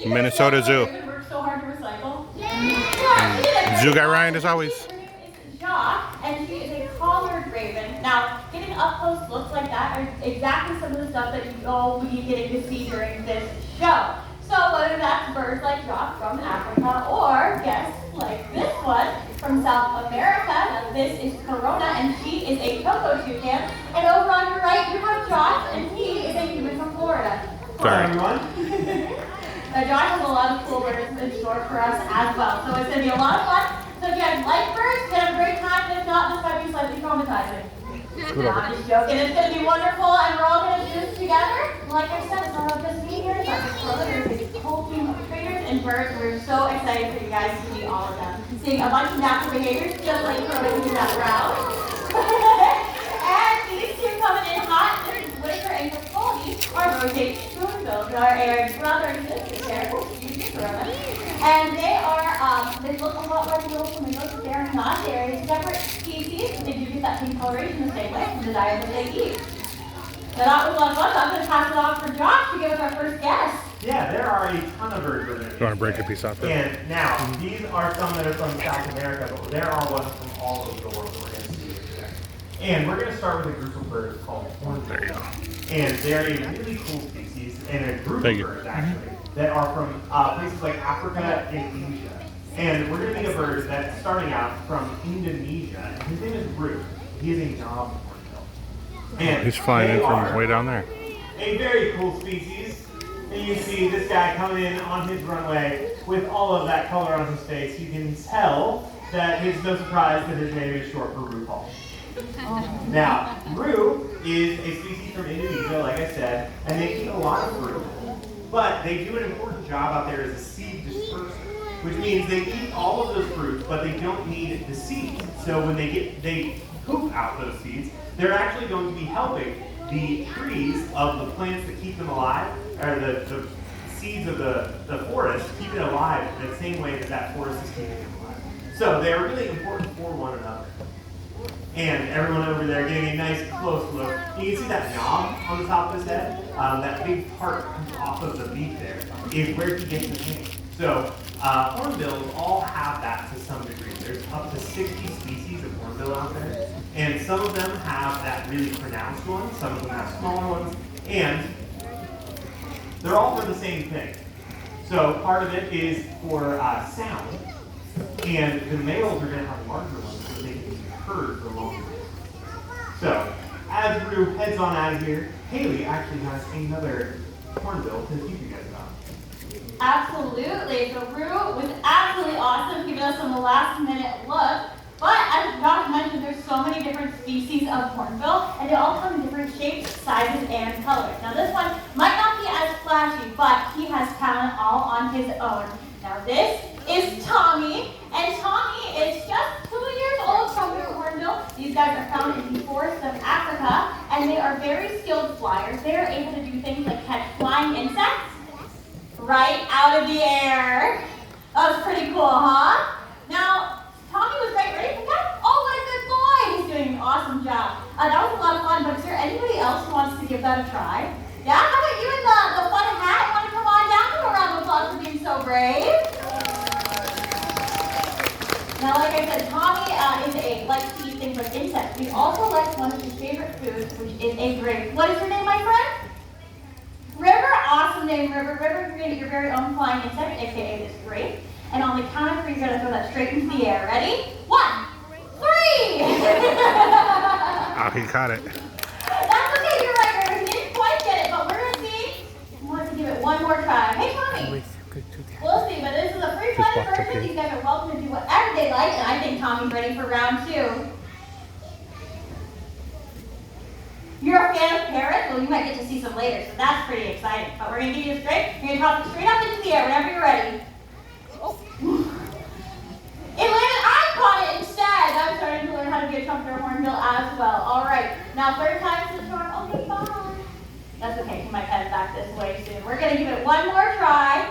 Minnesota Zoo. Raven worked so hard to recycle. Zoo guy Ryan, as always. Her name is Jock, and she is a collared raven. Now, getting up close looks like that are exactly some of the stuff that you all will be getting to see during this show. So whether that's birds like Jock from Africa, or guests like this one from South America. Now, this is Corona, and she is a cocoa toucan. And over on your right, you have Josh, and he is a human from Florida. Sorry. Everyone. Now, Josh has a lot of cool birds in store for us as well, so it's going to be a lot of fun. So if you guys like birds, you have a great time, and if not, this might be slightly traumatizing. I'm just joking. It's going to be wonderful, and we're all going to do this together. Like I said, it's not about just me here. It's not just Corona. There's a whole team of trainers and birds. We're so excited for you guys to meet all of them. Seeing a bunch of natural behaviors, just like Corona in that round. And these two coming in hot, this is Whitaker and Capaldi, our rotate spoonbills, our brother and sister there. And they look a lot like little flamingos, but they're not. They're a separate species. They do get that pink coloration the same way from the diet that they eat. So that was a lot of fun. So I'm going to pass it off for Josh to give us our first guest. Yeah, there are a ton of birds in there. You want to break a piece off there? And now, these are some that are from South America, but there are ones from all over the world that we're going to see today. And we're going to start with a group of birds called hornbills. There you go. And they're a really cool species, and a group Thank of you. birds, actually, that are from places like Africa and Asia. And we're going to meet a bird that's starting out from Indonesia, and his name is Roo. He is a knob hornbill. And He's flying in they from are way down there. a very cool species. And you see this guy coming in on his runway with all of that color on his face. You can tell that it's no surprise that his name is short for Roo Paul. Now, Roo is a species from Indonesia, like I said, and they eat a lot of fruit. But they do an important job out there as a seed disperser, which means they eat all of those fruits, but they don't need the seeds. So when they poop out those seeds, they're actually going to be helping the trees of the plants that keep them alive, or the seeds of the forest, keep it alive in the same way that that forest is keeping them alive. So they're really important for one another. And everyone over there getting a nice close look. You can see that knob on the top of his head. That big part comes off of the beak there is where he gets his name. So hornbills all have that to some degree. There's up to 60 species of hornbill out there. And some of them have that really pronounced one. Some of them have smaller ones. And they're all for the same thing. So part of it is for sound. And the males are going to have larger ones so they can be heard for longer. So, as Roo heads on out of here, Haley actually has another hornbill to teach you guys about. Absolutely. So Roo was absolutely awesome, giving us some last minute look. But as Josh mentioned, there's so many different species of hornbill, and they all come in different shapes, sizes, and colors. Now this one might not be as flashy, but he has talent all on his own. Now this is Tommy, and Tommy is just 2 years old from the hornbill. These guys are found in the forests of Africa, and they are very skilled flyers. They are able to do things like catch flying insects right out of the air. That was pretty cool, huh? Now, Tommy was right ready to go. Oh, what a good boy! He's doing an awesome job. That was a lot of fun, but is there anybody else who wants to give that a try? Yeah, how about you in the fun hat? Want to come on down? Give a round of applause for being so brave. Now, like I said, Tommy likes to eat things like insects. He also likes one of his favorite foods, which is a grape. What is your name, my friend? River. Awesome name, River. River, you're going to get your very own flying insect, aka this grape. And on the count of 3, you're going to throw that straight into the air. Ready? 1, 3! Oh, he caught it. That's okay, you're right, River. He didn't quite get it, but we're going to see. I want to give it one more try. Hey, Tommy. We'll see, but this is a free flight version. These guys are welcome to do whatever they like, and I think Tommy's ready for round 2. You're a fan of parrots? Well, you might get to see some later, so that's pretty exciting. But we're going to give you a straight. You're going to toss it straight up into the air whenever you're ready. Oh. It landed. I caught it instead. I'm starting to learn how to be a trumpeter hornbill as well. All right. Now, third time's the charm. Okay, bye. That's okay. He might head back this way soon. We're going to give it one more try.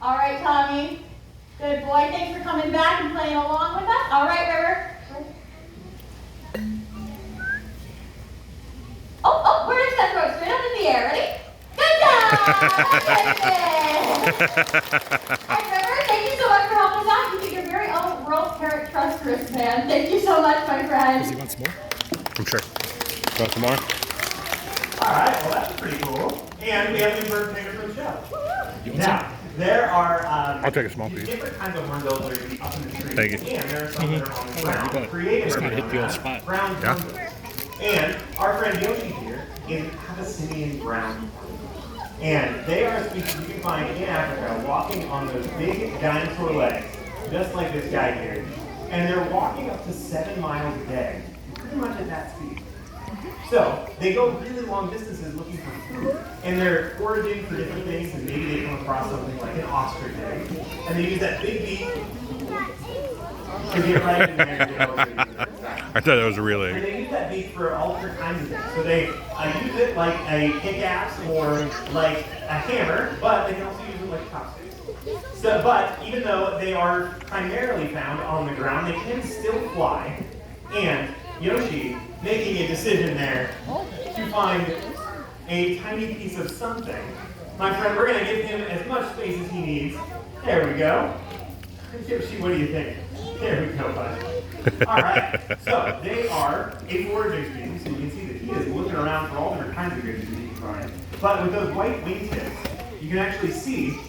All right, Tommy. Good boy. Thanks for coming back and playing along with us. All right, River. Oh, we're just going to throw it straight up in the air. Ready? Good job! Trevor, thank you so much for helping us out. You get your very own World Parrot Trust wristband. Thank you so much, my friend. Does he want some more? I'm sure. Want some more? Alright, well that's pretty cool. And we have a new bird picker for the show. Now, there are I'll take a small piece. different kinds of hornbills that are going to be up in the tree. Thank you. And there are some that are on the ground. bet. Created It's not around hit the old that. spot. Brown Yeah. hornbills. And our friend Yoshi here is Abyssinian brown. And they are a species you can find in Africa walking on those big dinosaur legs, just like this guy here. And they're walking up to 7 miles a day, pretty much at that speed. So they go really long distances looking for food, and they're foraging for different things, and maybe they come across something like an ostrich egg, and they use that big beak to get right in there and get over it. I thought that was a real And egg. they use that beak for all different kinds of things. So they use it like a pickaxe or like a hammer, but they can also use it like chopsticks. So, but even though they are primarily found on the ground, they can still fly. And Yoshi making a decision there to find a tiny piece of something. My friend, we're going to give him as much space as he needs. There we go. Yoshi, what do you think? There we go, bud. All right, so they are a foraging species, so you can see that he is looking around for all different kinds of goodies that he can find. But with those white wingtips, you can actually see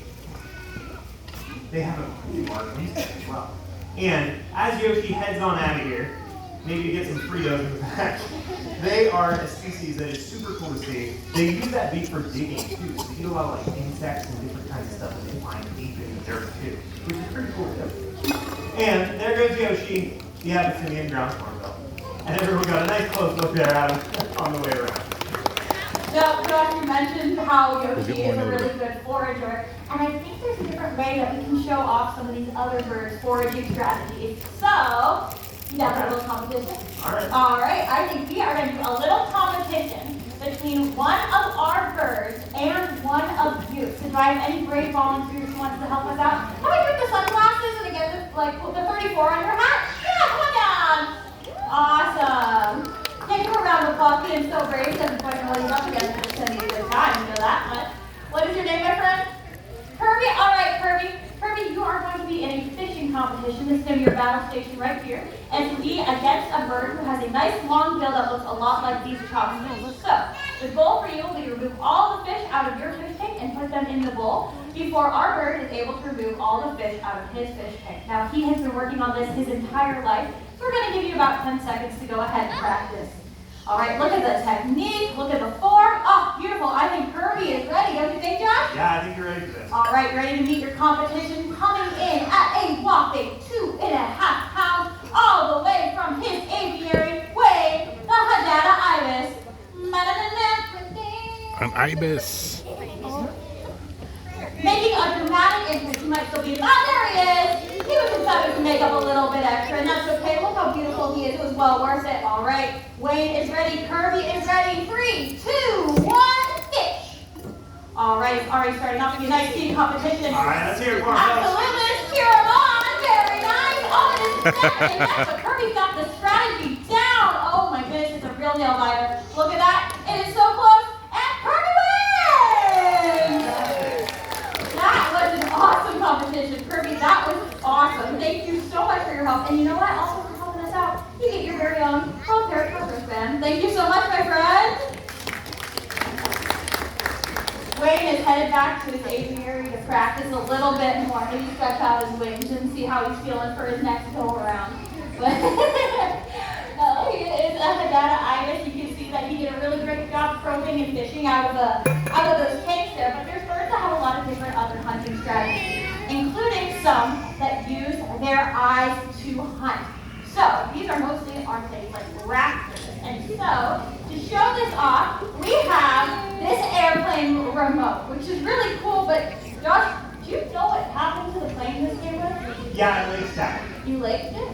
they have a pretty large wingspan as well. And as Yoshi heads on out of here, maybe to get some Fritos in the back, they are a species that is super cool to see. They use that beak for digging too, so they eat a lot of like insects and different kinds of stuff that they find deep in the dirt too, which is pretty cool too. And there goes Yoshi, the Abyssinian ground hornbill. And everyone got a nice close look there at him on the way around. Now, Josh, you mentioned how Yoshi get is one a over really there. good forager, and I think there's a different way that we can show off some of these other birds' foraging strategies. So, you got a little competition? All right, I think we are going to do a little competition between one of our birds and one of you. So do I have any brave volunteers who wants to help us out? How about you put the sunglasses and again, like put the 34 on your hat? Yeah, come on down. Awesome. Give him a round of applause. He is so brave. He doesn't quite know what he's up against. He's just having a good time. You know that much. What is your name, my friend? Kirby. All right, Kirby. Kirby, you are going to be in a fishing competition. This is going to be your battle station right here. And to be against a bird who has a nice long bill that looks a lot like these chopsticks. So, the goal for you will be to remove all the fish out of your fish tank and put them in the bowl before our bird is able to remove all the fish out of his fish tank. Now, he has been working on this his entire life, so we're going to give you about 10 seconds to go ahead and practice. All right, look at the technique, look at the form. Oh, beautiful. I think Kirby is ready. Don't you think, Josh? Yeah, I think you're ready for this. All right, ready to meet your competition? Coming in at a whopping 2.5 pounds, all the way from his aviary, Wade, the Hadada Ibis. An ibis. Making a dramatic entrance. He might still be, there he is. He was decided to make up a little bit extra, and that's okay. Look how beautiful he is. It was well worth it. All right, Wayne is ready. Kirby is ready. 3, 2, 1, fish. All right, it's already starting off to be a nice team competition. All right, let's hear it for him, folks. Absolutely, let's cheer him on. Very nice. Oh, it is second. Yes, but Kirby's got the strategy down. Oh my goodness, it's a real nail biter. Look at that. It is so close, and Kirby wins. That was an awesome competition, Kirby. That was awesome. Thank you so much for your help. And you know what? Also for helping us out, you get your very own World Parrot Trust wristband. Thank you so much, my friend. Wayne is headed back to his aviary to practice a little bit more. Maybe stretch out his wings and see how he's feeling for his next go around. But he is a Hadada Ibis. You can see that he did a really great job probing and fishing out of those tanks there. But there's birds that have a lot of different other hunting strategies, including some that use their eyes to hunt. So these are mostly our things like raptors. And so to show this off, we have this airplane remote, which is really cool. But Josh, do you know what happened to the plane this came with? Yeah, I laked that. You laked it?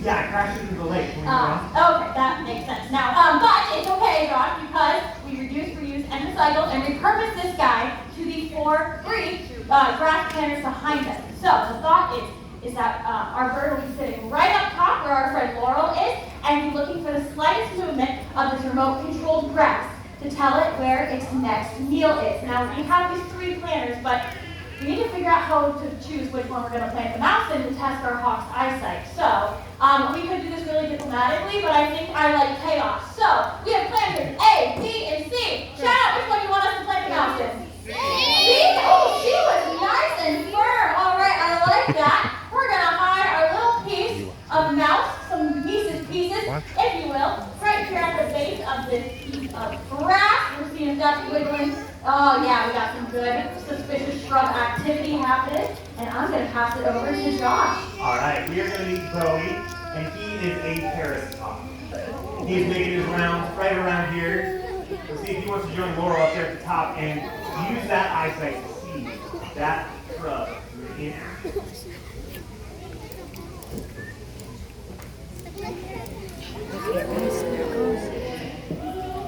Yeah, I crashed into the lake. Okay, that makes sense. Now, but it's okay, Josh, because we reduce, reuse, and recycle, and repurpose this guy to the 4 free grass planters behind us. So the thought is that our bird will be sitting right up top where our friend Laurel is, and be looking for the slightest movement of this remote-controlled grass to tell it where its next meal is. Now, we have these 3 planters, but we need to figure out how to choose which one we're going to plant the mouse in to test our hawk's eyesight. So we could do this really diplomatically, but I think I like chaos. So we have planters A, B, and C. Shout out which one you want us to plant the mouse in. C. Oh, she was nice and firm. All right, I like that. We're going to hide our little piece of mouse, some pieces, if you will, right here at the base of this piece of grass. We're seeing if that's wiggling. Oh yeah, we got some good suspicious shrub activity happening. And I'm going to pass it over to Josh. All right, we are going to meet Bowie, and he is a parasite. He's making his rounds right around here. Let's see if he wants to join Laurel up there at the top and use that eyesight to see that shrub in action.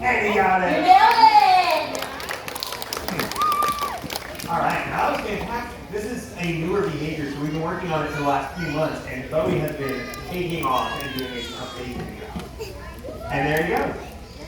And he got You it. nailed it! All right, now that was fantastic. This is a newer behavior, so we've been working on it for the last few months, and Bowie has been taking off and doing an amazing job. And there you go.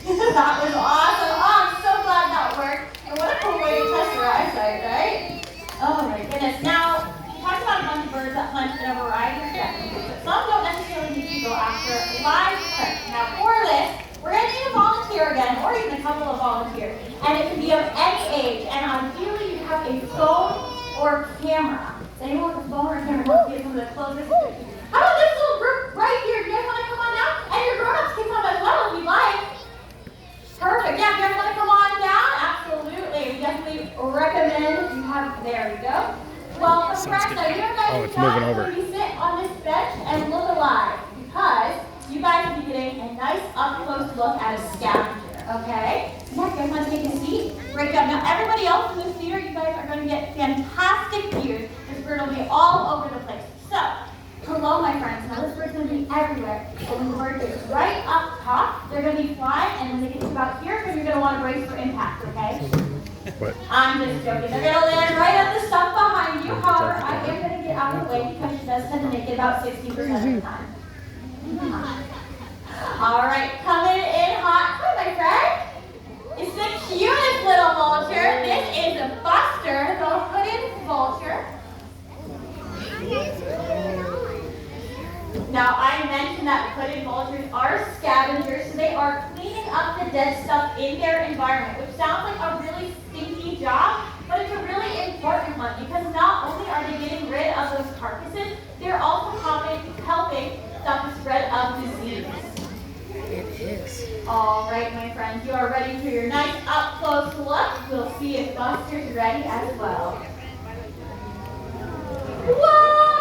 That was awesome. Oh, I'm so glad that worked. And what a cool way to test your eyesight, right? Oh my goodness. Now, we talked about a bunch of birds that plant in a variety of techniques, but some don't necessarily need to go after live prey. Now, for this, we're going to need a volunteer again, or even a couple of volunteers. And it can be of any age. And ideally, you have a phone or camera. Does anyone with a phone or camera want to get some of the closest? How about this little group right here? Do you guys want to come on down? And your grown-ups can come as well if you'd like. Perfect. Yeah, if you guys want to come on down, absolutely. We definitely recommend you have. There we go. Well, the friends, now you guys it's moving over. You sit on this bench and look alive because you guys will be getting a nice up-close look at a scavenger. Okay? So yeah, you guys want to take a seat? Great job. Now, everybody else in this theater, you guys are going to get fantastic views. This bird will be all over the place. So, hello, my friends. Now, this bird's going to be everywhere. And when the bird gets right up top, they're going to be flying, and when they get to about here, you're going to want to brace for impact, okay? What? I'm just joking. They're going to land right at the stuff behind you. However, I am going to get out of the way because she does tend to make it about 60% of the time. All right, coming in hot. Hi, my friend. It's the cutest little vulture. This is a Buster, the hooded vulture. Now, I mentioned that hooded vultures are scavengers, so they are cleaning up the dead stuff in their environment, which sounds like a really stinky job, but it's a really important one because not only are they getting rid of those carcasses, they're also helping stop the spread of disease. It is. All right, my friends, you are ready for your nice up-close look. We'll see if Buster's ready as well. Whoa,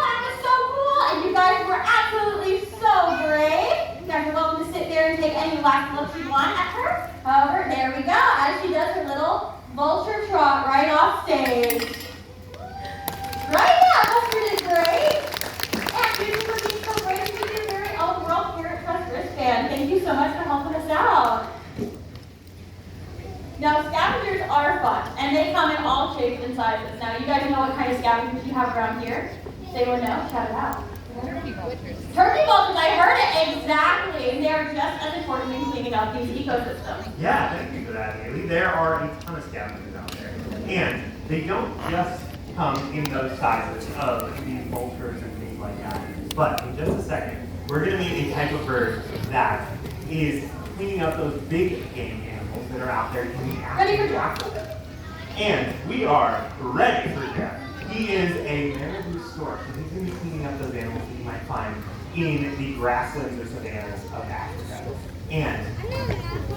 that was so cool! And you guys were absolutely so brave. You guys are welcome to sit there and take any last looks you want at her. However, there we go, as she does her little vulture trot right off stage. Right, yeah, Buster did great. And thank you for being so brave to be your very own World Parrot Trust wristband. Thank you so much for helping us out. Now, scavengers are fun, and they come in all shapes and sizes. Now, you guys know what kind of scavengers you have around here? Does anyone know? Shout it out. Turkey vultures, I heard it exactly. They are just as important in cleaning up these ecosystems. Yeah, thank you for that, Haley. There are a ton of scavengers out there. And they don't just come in those sizes of these vultures and things like that. But in just a second, we're going to meet a type of bird that is cleaning up those big game animals that are out there in the Ready for Jack? And we are ready for Jack. He is a marabou stork, so he's going to be cleaning up those animals that you might find in the grasslands or savannas of Africa. And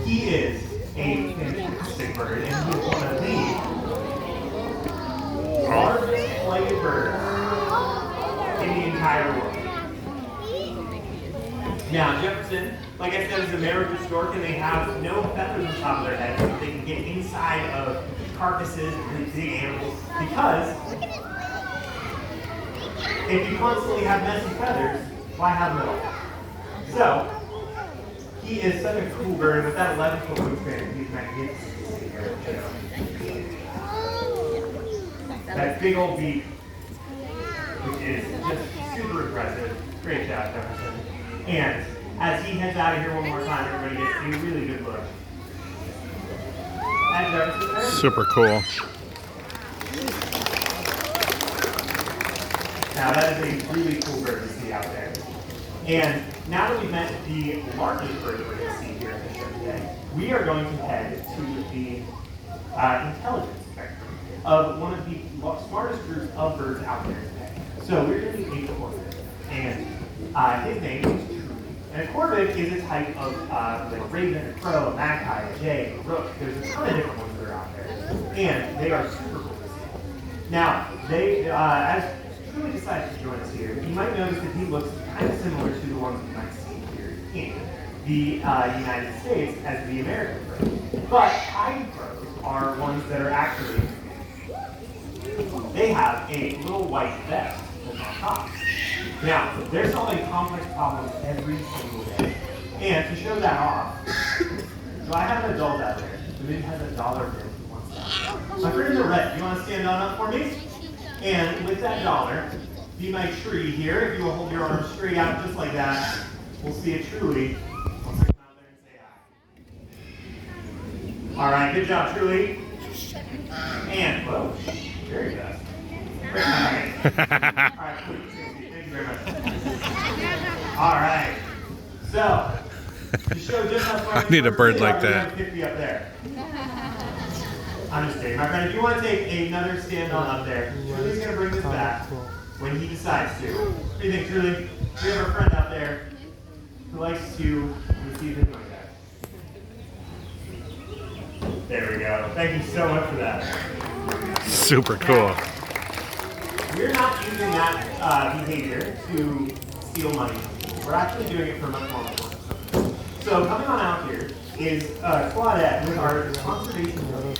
he is a fantastic bird, and he is one of the largest flighted birds in the entire world. Now, Jefferson, like I said, is a marabou stork, and they have no feathers on top of their heads, so they can get inside of carcasses and big animals, because if you constantly have messy feathers, why have them at all? So, he is such a cool bird. With that 11-foot wingspan, he's magnificent here. That big old beak, which is just super impressive. Great job, Jefferson. And as he heads out of here one more time, everybody gets a really good look at Jefferson. Super cool. Now that is a really cool bird to see out there. And now that we've met the largest bird we're going to see here at the show today, we are going to head to the intelligence spectrum of one of the smartest groups of birds out there today. So we're going to be a corvid, and his name is Truly. And a corvid is a type of like a raven, a crow, a magpie, a jay, a rook. There's a ton of different ones that are out there, and they are super cool to see. Now, they as Truly decides to join us here, you might notice that he looks kind of similar to the ones you might see here in the United States as the American crow. But pied crows are ones that are actually, they have a little white vest that's on top. Now, they're solving complex problems every single day. And to show that off, so I have an adult out there who maybe has $1 bill he wants that. My friend in the red, you want to stand on up for me? And with that dollar, be my tree here. If you will hold your arms straight out just like that, we'll see it Truly. Let's come out there and say hi. All right, good job, Truly. And, whoa, very fast. All right, please. Thank you very much. All right. So, to show just how smart I need a bird we like are, we're that. gonna pick you up there. I'm just kidding. My friend, if you want to take another stand on up there, Truly's going to bring this back when he decides to. What do you think, Truly? We have a friend out there who likes to receive his money back. There we go. Thank you so much for that. Super cool. We're not using that behavior to steal money from people. We're actually doing it for much more important stuff. So coming on out here is Claudette with our conservation donation.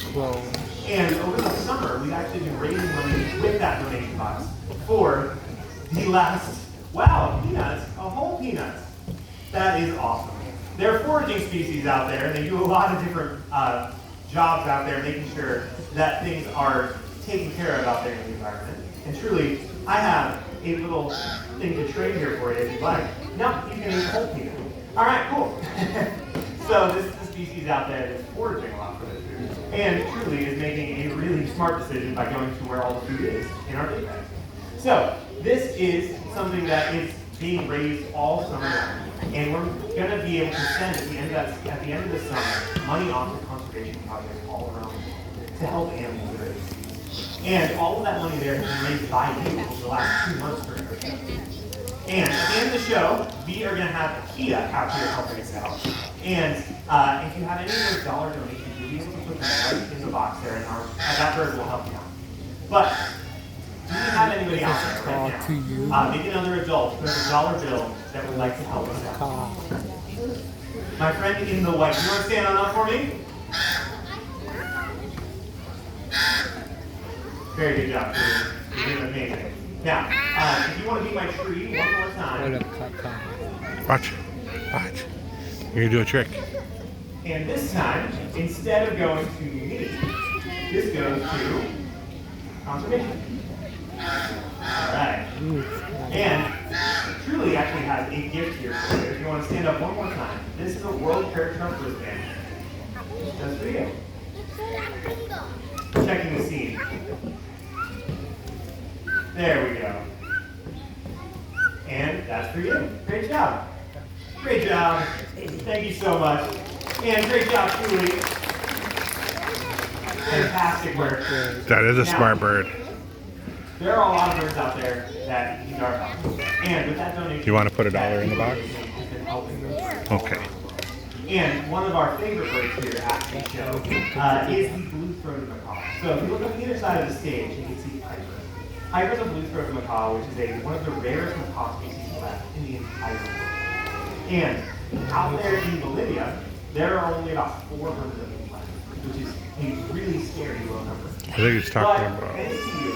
And over the summer, we've actually been raising money with that donation box for the last, wow, peanuts, a whole peanuts. That is awesome. There are foraging species out there. They do a lot of different jobs out there, making sure that things are taken care of out there in the environment. And Truly, I have a little thing to trade here for you if you'd like. No, you can eat whole peanut. All right, cool. So this is the species out there that's foraging a lot for their food. And Truly is making a really smart decision by going to where all the food is in our big bag. So this is something that is being raised all summer long. And we're going to be able to send at the end of the summer money off to conservation projects all around to help animals that are extinct. And all of that money there has been raised by you over the last 2 months during our show. And at the end of the show, we are going to have Kia out here helping us out. And if you have any of those dollar donations, you'll be able to put them right in the box there, and that bird will help you out. But do you have anybody out there right now, maybe another adult who has a dollar bill that would like to help us out? My friend in the white, you want to stand on up for me? Very good job, Truly. You're doing amazing. Now, if you want to be my tree one more time. Watch. Watch. You're going to do a trick. And this time, instead of going to me, this goes to conservation. Alright. And Truly actually has a gift here for you. If you want to stand up one more time, this is a World Parrot Trump wristband. Just for you. Checking the scene. There we go. And that's for you. Great job. Great job. Thank you so much. And great job, Truly. Fantastic work. That is a smart bird. There are a lot of birds out there that need our help. And with that donation, You want to put $1 in the box? has been helping those birds. Okay. And one of our favorite birds here at the show is the blue-throated macaw. So if you look on either side of the stage, you can see Piper. Piper's a blue-throated macaw, which is one of the rarest macaw species left in the entire world. And out there in Bolivia, there are only about 400 of them left, which is a really scary low number. I think he's talking But about. thanks to you,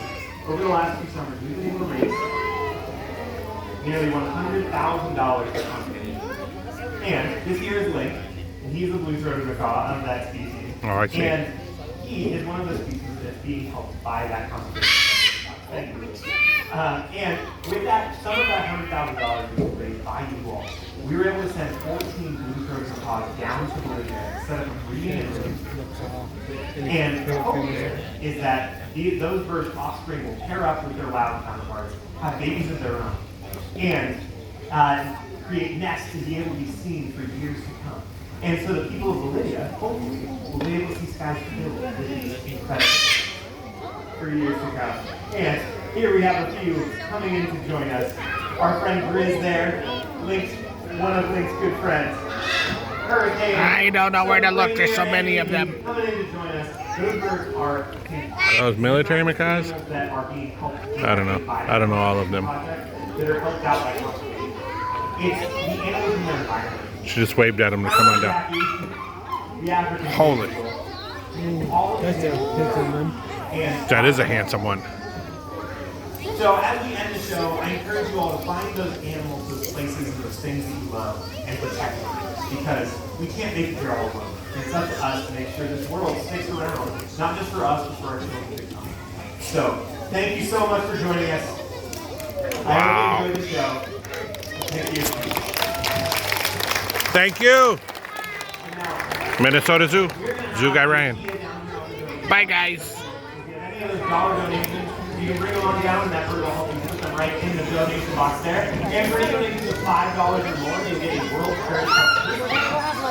over the last 2 summers, we've been able to raise nearly $100,000 for conservation. And this here is Link, and he's a blue-throated macaw of that species. Oh, I see. And he is one of the species that's being helped by that conservation. Thank you. And with that, some of that $100,000 was raised by you all. We were able to send 14 blue-throated macaws down to Bolivia and set up a breeding and release. And the hope here is that those birds' offspring will pair up with their wild counterparts, have babies of their own, and create nests and be able to be seen for years to come. And so the people of Bolivia, hopefully, will be able to see skies filled with these incredible for years to come. And here we have a few coming in to join us. Our friend Grizz there, Link's, one of Link's good friends. Hurricane. I don't know where to look. There's so many of them. Coming in to join us. Those birds are Those military macaws? that are being helped. I don't know. I don't know all of them. That are helped out by conservation. It's the animals in their environment. She just waved at him to come on down. The African Holy. all of them. And That is a handsome one. so as we end the show, I encourage you all to find those animals, those places, and those things that you love and protect them. Because we can't make it here all alone. It's up to us to make sure this world sticks around, not just for us, but for our children to come. So, thank you so much for joining us. I hope you enjoyed the show. Thank you. Thank you. And now, Minnesota Zoo. we're gonna Zoo guy have Ryan. Sophia down here on the building. Bye, guys. If you have any of those dollar donations, you can bring them on down, and that bird will help you put them right in the donation box there. And for any donations of $5 or more, you'll get a World Heritage Cup